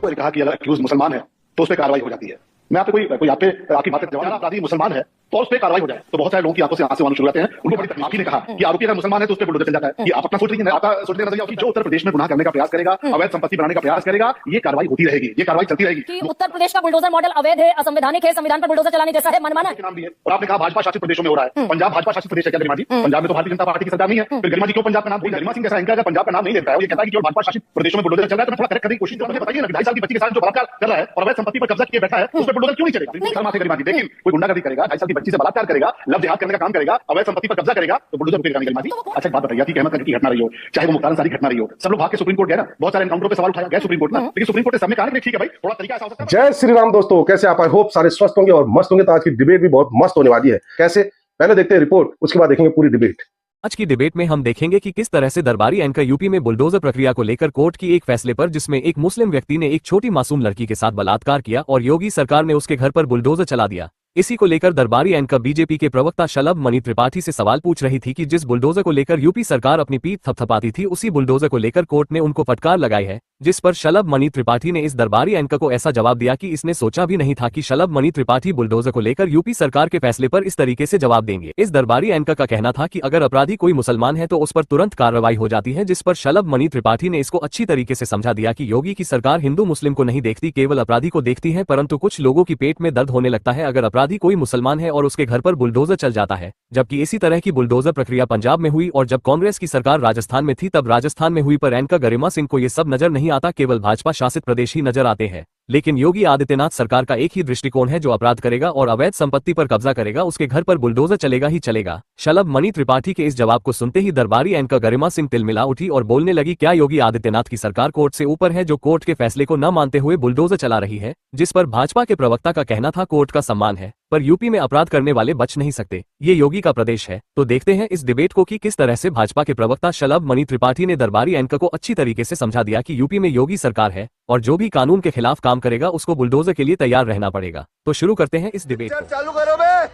को कहा कि अगर एक्यूज मुसलमान है तो उस पर कार्रवाई हो जाती है। मैं आपको कोई आप पे आपकी बात जवाब अपराधी मुसलमान है तो उस पर कार्रवाई हो जाए तो बहुत सारे लोगों की आंखों से आंसू आने शुरू होते हैं। उनको बड़ी तकलीफ। आप ही ने कहा कि आरोपी अगर मुसलमान है तो उस पर बुलडोजर चल जाता है। ये आप अपना सोच रही हैं, आपका सोचने का नजरिया कि जो उत्तर प्रदेश में गुनाह करने का प्रयास करेगा, अवैध संपत्ति बनाने का प्रयास करेगा, ये कार्रवाई होती रहेगी, ये कार्रवाई चलती रहेगी। कि उत्तर प्रदेश का बुलडोजर मॉडल अवैध है, असंवैधानिक है, संविधान पर बुलडोजर चलाने जैसा है, मनमाना है। नाम भी है। और आपने कहा भाजपा शासित प्रदेशों में हो रहा है। पंजाब भाजपा शासित प्रदेश है क्या गरिमा जी? पंजाब में तो भारतीय जनता पार्टी की सरकार नहीं है, फिर गरिमा जी क्यों पंजाब का नाम? गरिमा सिंह जैसा एंकर अगर पंजाब का नाम नहीं लेता है, ये कहता है कि केवल भाजपा शासित प्रदेशों में बुलडोजर चल रहा है, तो थोड़ा करेक्ट करने की कोशिश करो। मुझे बताइए ना, 2.5 साल की बच्ची के साथ जो बलात्कार कर रहा है और अवैध संपत्ति पर कब्जा किए बैठा है, उस पर बुलडोजर क्यों नहीं चलेगा? गरिमा जी लेकिन कोई गुंडागर्दी करेगा, 2.5 साल की बच्ची से बलात्कार करेगा, लव जिहाद करने का काम करेगा, अवैध संपत्ति पर कब्जा करेगा, तो बुलडोजर रुकेगा नहीं गरिमा जी। अच्छा एक बात बताइए कि अहमद की घटना रही हो, चाहे वो मुख्तार अंसारी घटना रही हो, सब लोग भाग के सुप्रीम कोर्ट गए ना, बहुत सारे एनकाउंटरों पे सवाल उठाया गया सुप्रीम कोर्ट में, लेकिन सुप्रीम कोर्ट ने सामने कहा कि ठीक है भाई थोड़ा तरीका ऐसा हो सकता है। जय श्री राम दोस्तों, कैसे आप? आई होप सारे स्वस्थ होंगे और मस्त होंगे। तो आज की डिबेट भी बहुत मस्त होने वाली है। कैसे? पहले देखते हैं रिपोर्ट, उसके बाद देखेंगे पूरी डिबेट। आज की डिबेट में हम देखेंगे कि किस तरह से दरबारी एंकर यूपी में बुलडोजर प्रक्रिया को लेकर कोर्ट की एक फैसले पर, जिसमें एक मुस्लिम व्यक्ति ने एक छोटी मासूम लड़की के साथ बलात्कार किया और योगी सरकार ने उसके घर पर बुलडोजर चला दिया। इसी को लेकर दरबारी एंकर बीजेपी के प्रवक्ता शलभ मणि त्रिपाठी से सवाल पूछ रही थी कि जिस बुलडोजर को लेकर यूपी सरकार अपनी पीठ थपथपाती थी, उसी बुलडोजर को लेकर कोर्ट ने उनको फटकार लगाई है। जिस पर शलभ मणि त्रिपाठी ने इस दरबारी एंकर को ऐसा जवाब दिया कि इसने सोचा भी नहीं था कि शलभ मणि त्रिपाठी बुलडोजर को लेकर यूपी सरकार के फैसले पर इस तरीके से जवाब देंगे। इस दरबारी एंकर का कहना था कि अगर अपराधी कोई मुसलमान है तो उस पर तुरंत कार्रवाई हो जाती है, जिस पर शलभ मणि त्रिपाठी ने इसको अच्छी तरीके से समझा दिया कि योगी की सरकार हिंदू मुस्लिम को नहीं देखती, केवल अपराधी को देखती है। परंतु कुछ लोगों की पेट में दर्द होने लगता है अगर अपराधी कोई मुसलमान है और उसके घर पर बुलडोजर चल जाता है। जबकि इसी तरह की बुलडोजर प्रक्रिया पंजाब में हुई और जब कांग्रेस की सरकार राजस्थान में थी तब राजस्थान में हुई, पर एंकर गरिमा सिंह को ये सब नजर नहीं आता, केवल भाजपा शासित प्रदेश ही नजर आते हैं। लेकिन योगी आदित्यनाथ सरकार का एक ही दृष्टिकोण है, जो अपराध करेगा और अवैध संपत्ति पर कब्जा करेगा उसके घर पर बुलडोजर चलेगा ही चलेगा। शलभ मणि त्रिपाठी के इस जवाब को सुनते ही दरबारी एंकर गरिमा सिंह तिलमिला उठी और बोलने लगी, क्या योगी आदित्यनाथ की सरकार कोर्ट से ऊपर है, जो कोर्ट के फैसले को न मानते हुए बुलडोजर चला रही है? जिस पर भाजपा के प्रवक्ता का कहना था, कोर्ट का सम्मान है पर यूपी में अपराध करने वाले बच नहीं सकते, ये योगी का प्रदेश है। तो देखते हैं इस डिबेट को कि किस तरह से भाजपा के प्रवक्ता शलभ मणि त्रिपाठी ने दरबारी एंकर को अच्छी तरीके से समझा दिया कि यूपी में योगी सरकार है और जो भी कानून के खिलाफ काम करेगा उसको बुलडोजर के लिए तैयार रहना पड़ेगा। तो शुरू करते हैं इस डिबेट को। चालू करो बे।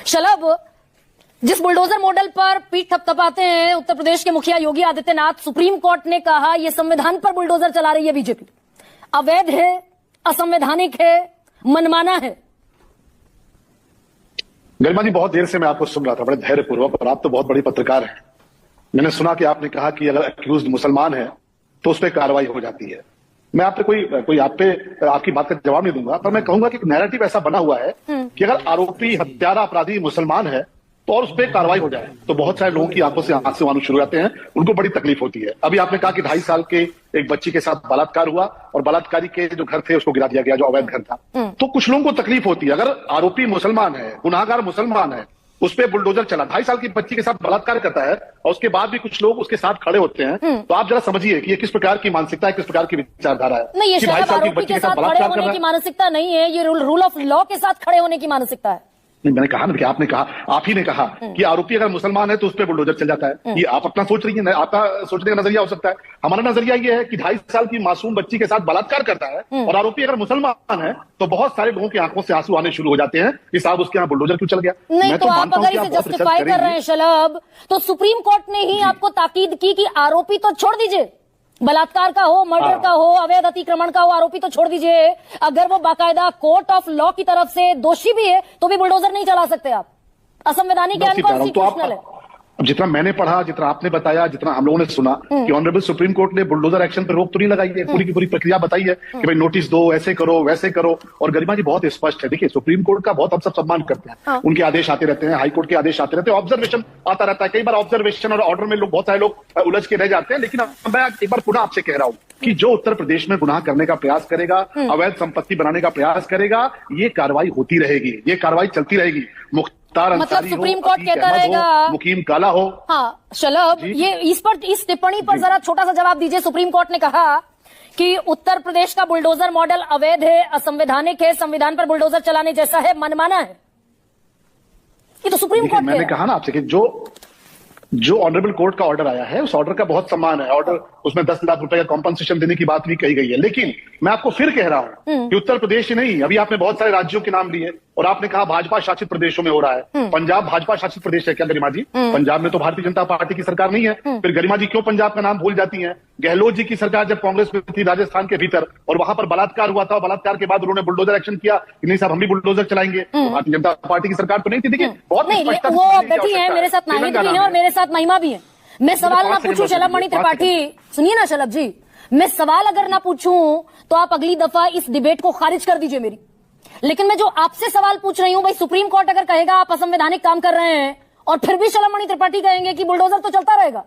शलभ, जिस बुलडोजर मॉडल पर पीठ थपथपाते हैं उत्तर प्रदेश के मुखिया योगी आदित्यनाथ, सुप्रीम कोर्ट ने कहा यह संविधान पर बुलडोजर चला रही है बीजेपी, अवैध है, असंवैधानिक है, मनमाना है। गरिमा जी बहुत देर से मैं आपको सुन रहा था बड़े धैर्यपूर्वक, और आप तो बहुत बड़ी पत्रकार हैं। मैंने सुना कि आपने कहा कि अगर एक्यूज्ड मुसलमान है तो उस पर कार्रवाई हो जाती है। मैं आप पे कोई आप पे आपकी बात का जवाब नहीं दूंगा, पर मैं कहूंगा कि नैरेटिव ऐसा बना हुआ है कि अगर आरोपी हत्यारा अपराधी मुसलमान है तो और उस पर कार्रवाई हो जाए तो बहुत सारे लोगों की आंखों से आंसू आने शुरू हो जाते हैं, उनको बड़ी तकलीफ होती है। अभी आपने कहा कि 2.5 साल के एक बच्ची के साथ बलात्कार हुआ और बलात्कारी के जो घर थे उसको गिरा दिया गया, जो अवैध घर था। तो कुछ लोगों को तकलीफ होती है। अगर आरोपी मुसलमान है, गुनाहगार मुसलमान है, उस पर बुलडोजर चला, 2.5 साल की बच्ची के साथ बलात्कार करता है और उसके बाद भी कुछ लोग उसके साथ खड़े होते हैं, तो आप जरा समझिए कि ये किस प्रकार की मानसिकता है, किस प्रकार की विचारधारा है। नहीं, ये शायद आरोपी के साथ खड़े होने की मानसिकता नहीं है, ये रूल ऑफ लॉ के साथ खड़े होने की मानसिकता है। नहीं, मैंने कहा ना कि आपने कहा, आप ही ने कहा कि आरोपी अगर मुसलमान है तो उस पर बुलडोजर चल जाता है। ये आप अपना सोच रही है, आपका सोचने का नजरिया हो सकता है। हमारा नजरिया ये है कि 2.5 साल की मासूम बच्ची के साथ बलात्कार करता है और आरोपी अगर मुसलमान है तो बहुत सारे लोगों की आंखों से आंसू आने शुरू हो जाते हैं कि साहब उसके यहाँ बुलडोजर क्यों चल गया। नहीं, तो आप अगर इसे जस्टिफाई कर रहे हैं शलभ, तो सुप्रीम कोर्ट ने ही आपको ताकीद की कि आरोपी तो छोड़ दीजिए, बलात्कार का हो, मर्डर का हो, अवैध अतिक्रमण का हो, आरोपी तो छोड़ दीजिए। अगर वो बाकायदा कोर्ट ऑफ लॉ की तरफ से दोषी भी है तो भी बुलडोजर नहीं चला सकते आप, असंवैधानिक है, अनकॉन्स्टिट्यूशनल है। अब जितना मैंने पढ़ा, जितना आपने बताया, जितना हम लोगों ने सुना कि ऑनरेबल सुप्रीम कोर्ट ने बुलडोजर एक्शन पर रोक तो नहीं लगाई है, पूरी की पूरी प्रक्रिया बताई है कि भाई नोटिस दो, ऐसे करो वैसे करो। और गरिमा जी बहुत स्पष्ट है। देखिए, सुप्रीम कोर्ट का बहुत हम सब सम्मान करते हैं, उनके आदेश आते रहते हैं, हाईकोर्ट के आदेश आते रहते हैं, ऑब्जर्वेशन आता रहता है। कई बार ऑब्जर्वेशन और ऑर्डर में लोग, बहुत सारे लोग उलझ के रह जाते हैं। लेकिन मैं एक बार पुनः आपसे कह रहा हूं कि जो उत्तर प्रदेश में गुनाह करने का प्रयास करेगा, अवैध संपत्ति बनाने का प्रयास करेगा, ये कार्रवाई होती रहेगी, ये कार्रवाई चलती रहेगी। मतलब सुप्रीम कोर्ट कहता रहेगा, मुकीम काला हो। हाँ शलभ, ये इस टिप्पणी पर जरा छोटा सा जवाब दीजिए। सुप्रीम कोर्ट ने कहा कि उत्तर प्रदेश का बुलडोजर मॉडल अवैध है, असंवैधानिक है, संविधान पर बुलडोजर चलाने जैसा है, मनमाना है। ये तो सुप्रीम कोर्ट मैंने कहा ना आपसे कि जो ऑनरेबल कोर्ट का ऑर्डर आया है उस ऑर्डर का बहुत सम्मान है। उसमें 10 लाख रुपए का कॉम्पनसेशन देने की बात भी कही गई है। लेकिन मैं आपको फिर कह रहा हूं कि उत्तर प्रदेश ही नहीं, अभी आपने बहुत सारे राज्यों के नाम लिए और आपने कहा भाजपा शासित प्रदेशों में हो रहा है। पंजाब भाजपा शासित प्रदेश है क्या गरिमा जी? पंजाब में तो भारतीय जनता पार्टी की सरकार नहीं है। फिर गरिमा जी क्यों पंजाब का नाम भूल जाती है? गहलोत जी की सरकार जब कांग्रेस में थी राजस्थान के भीतर और वहां पर बलात्कार हुआ था, बलात्कार के बाद उन्होंने बुलडोजर एक्शन किया कि नहीं साहब हम भी बुलडोजर चलाएंगे। भारतीय जनता पार्टी की सरकार तो नहीं थी। देखिए बहुत नहीं, वो बैठी है मेरे साथ नाहिद भी है और मेरे साथ महिमा भी है। मैं सवाल ना पूछूं शलभ मणि त्रिपाठी, सुनिए ना शलभ जी, मैं सवाल अगर ना पूछूं तो आप अगली दफा इस डिबेट को खारिज कर दीजिए मेरी। लेकिन मैं जो आपसे सवाल पूछ रही हूं भाई, सुप्रीम कोर्ट अगर कहेगा आप असंवैधानिक काम कर रहे हैं और फिर भी शलभ मणि त्रिपाठी कहेंगे कि बुलडोजर तो चलता रहेगा।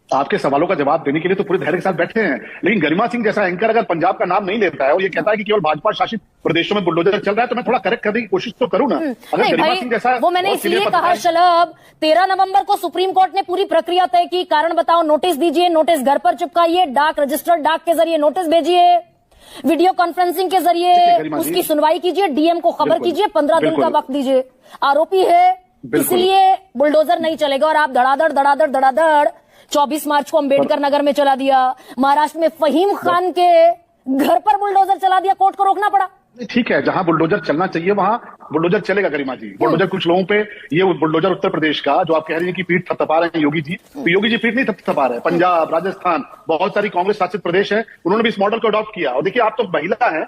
आपके सवालों का जवाब देने के लिए तो पूरे धैर्य के साथ बैठे हैं। लेकिन गरिमा सिंह जैसा एंकर अगर पंजाब का नाम नहीं लेता है और ये कहता है कि केवल भाजपा शासित प्रदेशों में बुलडोजर चल रहा है, तो मैं थोड़ा करेक्ट करने की कोशिश तो करूं ना। अगर गरिमा सिंह जैसा, वो मैंने इसलिए कहा शलभ, 13 नवंबर को सुप्रीम कोर्ट ने पूरी प्रक्रिया तय की, कारण बताओ नोटिस दीजिए, नोटिस घर पर चिपकाइए, डाक रजिस्टर्ड डाक के जरिए नोटिस भेजिए, वीडियो कॉन्फ्रेंसिंग के जरिए उसकी सुनवाई कीजिए, डीएम को खबर कीजिए, 15 दिन का वक्त दीजिए। आरोपी है इसलिए बुलडोजर नहीं चलेगा और आप धड़ाधड़ धड़ाधड़ धड़ाधड़ 24 मार्च को अंबेडकर नगर में चला दिया, महाराष्ट्र में फहीम खान के घर पर बुलडोजर चला दिया, कोर्ट को रोकना पड़ा। ठीक है, जहां बुलडोजर चलना चाहिए वहां बुलडोजर चलेगा गरिमा जी। बुलडोजर कुछ लोगों पे, ये बुलडोजर उत्तर प्रदेश का जो आप कह रही हैं कि पीठ थपथपा रहे हैं योगी जी, तो योगी जी पीठ नहीं थपथपा रहे हैं। पंजाब, राजस्थान, बहुत सारी कांग्रेस शासित प्रदेश है, उन्होंने भी इस मॉडल को अडॉप्ट किया। और देखिए आप तो महिला हैं,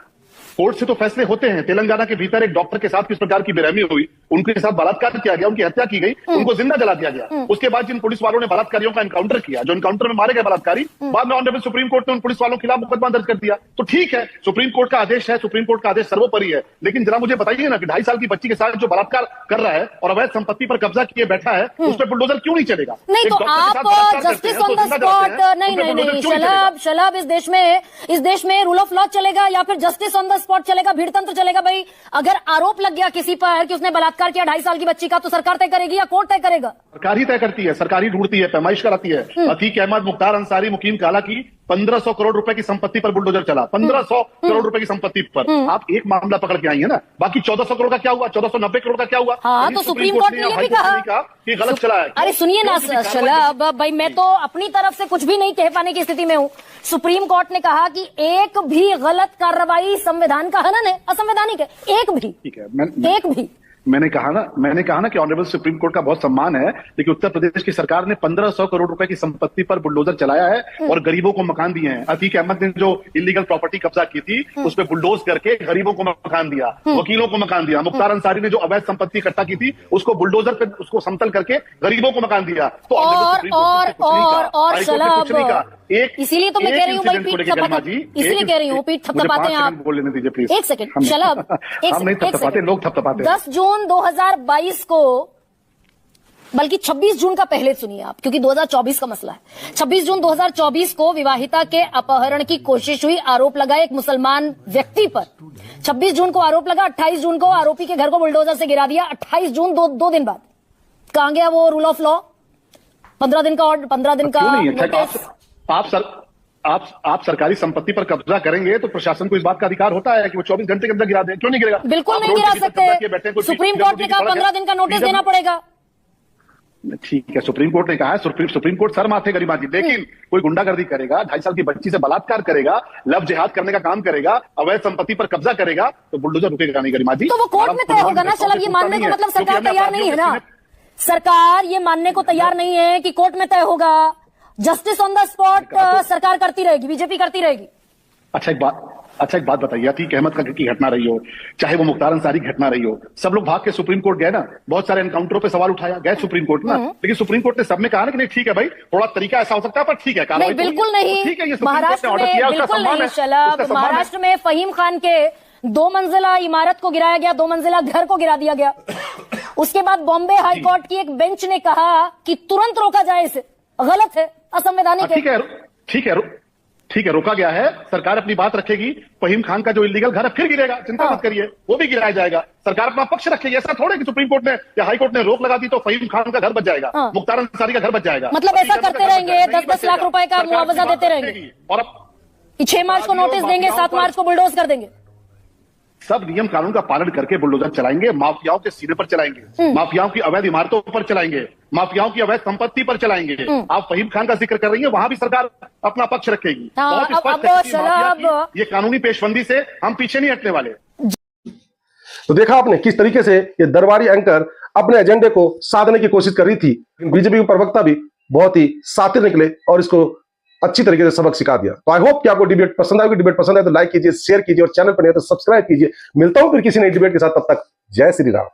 कोर्ट से तो फैसले होते हैं। तेलंगाना के भीतर एक डॉक्टर के साथ किस प्रकार की बेरहमी हुई, उनके साथ बलात्कार किया गया, उनकी हत्या की गई, उनको जिंदा जला दिया गया। उसके बाद जिन पुलिस वालों ने बलात्कारियों का एनकाउंटर किया, जो एनकाउंटर में मारे गए बलात्कारी, बाद में ऑनरेबल सुप्रीम कोर्ट ने उन पुलिस वालों के खिलाफ मुकदमा दर्ज कर दिया। तो ठीक है, सुप्रीम कोर्ट का आदेश है, सुप्रीम कोर्ट का आदेश सर्वोपरि है। लेकिन जरा मुझे बताइए ना कि 2.5 साल की बच्ची के साथ जो बलात्कार कर रहा है और अवैध संपत्ति पर कब्जा किए बैठा है, उस पर बुलडोजर क्यों नहीं चलेगा? नहीं तो आप जस्टिस ऑन द स्पॉट, नहीं शलभ, इस देश में रूल ऑफ लॉ चलेगा या फिर जस्टिस ऑन द स्पॉट चलेगा, भीड़ तंत्र चलेगा? भाई अगर आरोप लग गया किसी पर कि उसने बलात्कार किया 2.5 साल की बच्ची का, तो सरकार तय करेगी या कोर्ट तय करेगा? सरकार ही तय करती है, सरकार ही ढूंढती है, पैमाइश कराती है। अतीक अहमद, मुख्तार अंसारी, मुकीम काला की 1500 करोड़ रुपए की संपत्ति पर बुलडोजर चला, 1500 करोड़ रुपए की संपत्ति पर। आप एक मामला पकड़ के आई है ना, बाकी 1400 करोड़ का क्या हुआ, 1490 करोड़ का क्या हुआ? हाँ, तो सुप्रीम कोर्ट ने ये भी कहा कि गलत चला है। अरे सुनिए ना शलभ भाई, मैं तो अपनी तरफ से कुछ भी नहीं कह पाने की स्थिति में हूँ। सुप्रीम कोर्ट ने कहा कि एक भी गलत कार्रवाई संविधान का हनन है, असंवैधानिक है, एक भी। ठीक है, एक भी। मैंने कहा ना कि ऑनरेबल सुप्रीम कोर्ट का बहुत सम्मान है, लेकिन उत्तर प्रदेश की सरकार ने 1500 करोड़ रुपए की संपत्ति पर बुलडोजर चलाया है और गरीबों को मकान दिए हैं। अतीक अहमद ने जो इलीगल प्रॉपर्टी कब्जा की थी, उस पर बुलडोज करके गरीबों को मकान दिया, वकीलों को मकान दिया। मुख्तार अंसारी ने जो अवैध संपत्ति इकट्ठा की थी, उसको बुलडोजर पे उसको समतल करके गरीबों को मकान दिया। तो और शलभ, इसीलिए तो मैं कह रही हूँ भाई पीठ थपथपाते, इसलिए कह रही हूँ पीठ थपथपाते हैं आप। बोलने दीजिए प्लीज, एक सेकंड शलभ, हम नहीं थपथपाते, लोग थपथपाते। 10 जून 2022 को, बल्कि 26 जून का पहले सुनिए आप, क्योंकि 2024 का मसला है। 26 जून 2024 को विवाहिता के अपहरण की कोशिश हुई, आरोप लगा एक मुसलमान व्यक्ति पर। 26 जून को आरोप लगा, 28 जून को आरोपी के घर को बुलडोजर से गिरा दिया। 28 जून दो दिन बाद कहां गया वो रूल ऑफ लॉ? 15 दिन का ऑर्डर, 15 दिन का नोटिस। आप सरकारी संपत्ति पर कब्जा करेंगे तो प्रशासन को इस बात का अधिकार होता है कि वो 24 घंटे के अंदर गिरा दे। क्यों नहीं गिरेगा? बिल्कुल नहीं गिरा सकते। सुप्रीम कोर्ट ने कहा 15 दिन का नोटिस देना पड़ेगा। ठीक है, सुप्रीम कोर्ट ने कहा है, सुप्रीम कोर्ट सर माथे गरिमा जी। लेकिन कोई गुंडागर्दी करेगा, 2.5 साल की बच्ची से बलात्कार करेगा, लव जिहाद करने का काम करेगा, अवैध संपत्ति पर कब्जा करेगा, तो बुलडोजर रुकेगा नहीं गरिमा जी। तो वो कोर्ट में तय होगा ना शलभ, ये मानने को मतलब सरकार तैयार नहीं है ना, सरकार ये मानने को तैयार नहीं है कि कोर्ट में तय होगा। जस्टिस ऑन द स्पॉट सरकार करती रहेगी, बीजेपी करती रहेगी। अच्छा एक बात बताइए, अतीक अहमद का की घटना रही हो, चाहे वो मुख्तार अंसारी घटना रही हो, सब लोग भाग के सुप्रीम कोर्ट गए ना, बहुत सारे एनकाउंटरों पे सवाल उठाया गए सुप्रीम कोर्ट ना, लेकिन सुप्रीम कोर्ट ने सब में कहा ना कि नहीं ठीक है भाई, थोड़ा तरीका ऐसा हो सकता है पर ठीक है, नहीं बिल्कुल नहीं। ठीक है, ये महाराष्ट्र में बिल्कुल नहीं शलभ, महाराष्ट्र में फहीम खान के 2 मंजिला इमारत को गिराया गया, 2 मंजिला घर को गिरा दिया गया। उसके बाद बॉम्बे हाईकोर्ट की एक बेंच ने कहा कि तुरंत रोका जाए इसे, गलत है, असंवैधानिक है। ठीक है, रोका गया है, सरकार अपनी बात रखेगी। फहीम खान का जो इलीगल घर है फिर गिरेगा, चिंता मत करिए, वो भी गिराया जाएगा। सरकार अपना पक्ष रखेगी। ऐसा थोड़े कि सुप्रीम कोर्ट ने या हाई कोर्ट ने रोक लगा दी तो फहीम खान का घर बच जाएगा, मुख्तार अंसारी का घर बच जाएगा। मतलब ऐसा करते रहेंगे, 10-10 लाख रुपए का मुआवजा देते रहेंगे और 6 मार्च को नोटिस देंगे, 7 मार्च को बुलडोज कर देंगे। सब नियम कानून का पालन करके बुलडोजर चलाएंगे, माफियाओं के सीने पर चलाएंगे, माफियाओं की अवैध इमारतों पर चलाएंगे, माफियाओं की अवैध संपत्ति पर चलाएंगे। आप फहीम खान का जिक्र कर रही है, वहां भी सरकार अपना पक्ष रखेगी। बहुत स्पष्ट है कि माफिया की ये कानूनी पेशबंदी से हम पीछे नहीं हटने वाले। तो देखा आपने किस तरीके से ये दरबारी एंकर अपने एजेंडे को साधने की कोशिश कर रही थी। बीजेपी के प्रवक्ता भी बहुत ही शातिर निकले और इसको अच्छी तरीके से सबक सिखा दिया। तो आई होप कि आपको डिबेट पसंद आएगी। डिबेट पसंद आए तो लाइक कीजिए, शेयर कीजिए और चैनल पर नहीं तो सब्सक्राइब कीजिए। मिलता हूं फिर किसी नई डिबेट के साथ, तब तक जय श्री राम।